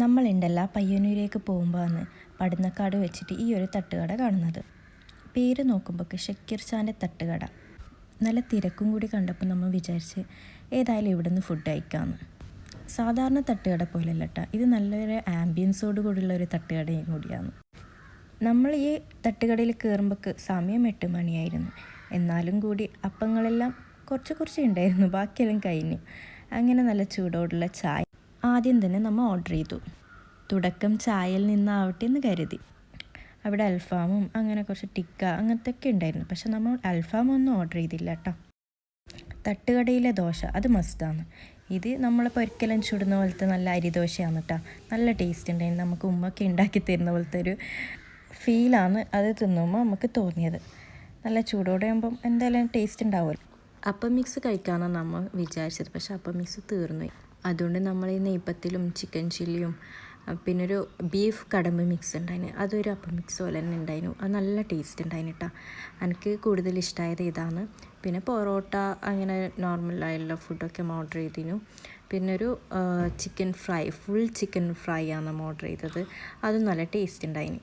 നമ്മളുണ്ടല്ല പയ്യന്നൂരേക്ക് പോകുമ്പോഴാണ് പടന്നക്കാട് വെച്ചിട്ട് ഈ ഒരു തട്ടുകട കാണുന്നത്. പേര് നോക്കുമ്പോൾ ഷക്കീർ ഖാൻ്റെ തട്ടുകട. നല്ല തിരക്കും കൂടി കണ്ടപ്പോൾ നമ്മൾ വിചാരിച്ച് ഏതായാലും ഇവിടെ നിന്ന് ഫുഡ് കഴിക്കാമെന്ന്. സാധാരണ തട്ടുകട പോലെയല്ല കേട്ടോ, ഇത് നല്ലൊരു ആംബിയൻസോട് കൂടിയുള്ള ഒരു തട്ടുകടയും കൂടിയാണ്. നമ്മൾ ഈ തട്ടുകടയിൽ കയറുമ്പോൾ സമയം 8 മണിയായിരുന്നു. എന്നാലും കൂടി അപ്പങ്ങളെല്ലാം കുറച്ച് ഉണ്ടായിരുന്നു, ബാക്കിയെല്ലാം കഴിഞ്ഞു. അങ്ങനെ നല്ല ചൂടോടുള്ള ചായ ആദ്യം തന്നെ നമ്മൾ ഓർഡർ ചെയ്തു. തുടക്കം ചായയിൽ നിന്നാവട്ടെ എന്ന് കരുതി. അവിടെ അൽഫാമും അങ്ങനെ കുറച്ച് ടിക്ക അങ്ങനത്തെ ഒക്കെ ഉണ്ടായിരുന്നു. പക്ഷെ നമ്മൾ അൽഫാമൊന്നും ഓർഡർ ചെയ്തില്ല കേട്ടോ. തട്ടുകടയിലെ ദോശ അത് മസ്റ്റാണ്. ഇത് നമ്മളിപ്പോൾ ഒരിക്കലും ചുടുന്ന പോലത്തെ നല്ല അരിദോശയാണ് കേട്ടോ. നല്ല ടേസ്റ്റ് ഉണ്ടായിരുന്നു. നമുക്ക് ഉമ്മൊക്കെ ഉണ്ടാക്കി തരുന്ന പോലത്തെ ഒരു ഫീലാണ് അത് തിന്നുമ്പോൾ നമുക്ക് തോന്നിയത്. നല്ല ചൂടോടെ ആകുമ്പം എന്തായാലും ടേസ്റ്റ് ഉണ്ടാവുമല്ലോ. അപ്പം മിക്സ് കഴിക്കാമെന്നാണ് നമ്മൾ വിചാരിച്ചത്. പക്ഷെ അപ്പം മിക്സ് തീർന്നു. അതുകൊണ്ട് നമ്മൾ ഈ നെയ്പ്പത്തിലും ചിക്കൻ ചില്ലിയും പിന്നെ ഒരു ബീഫ് കടമ്പ് മിക്സ് ഉണ്ടായിന്, അതൊരു അപ്പം മിക്സ് പോലെ തന്നെ ഉണ്ടായിരുന്നു. അത് നല്ല ടേസ്റ്റ് ഉണ്ടായിന് കേട്ടോ. എനിക്ക് കൂടുതൽ ഇഷ്ടമായത് ഇതാണ്. പിന്നെ പൊറോട്ട അങ്ങനെ നോർമലായുള്ള ഫുഡൊക്കെ ഓർഡർ ചെയ്തിരുന്നു. പിന്നെ ഒരു chicken fry, full chicken fry ആണ് നമ്മൾ ഓർഡർ ചെയ്തത്. അതും നല്ല ടേസ്റ്റ് ഉണ്ടായിന്.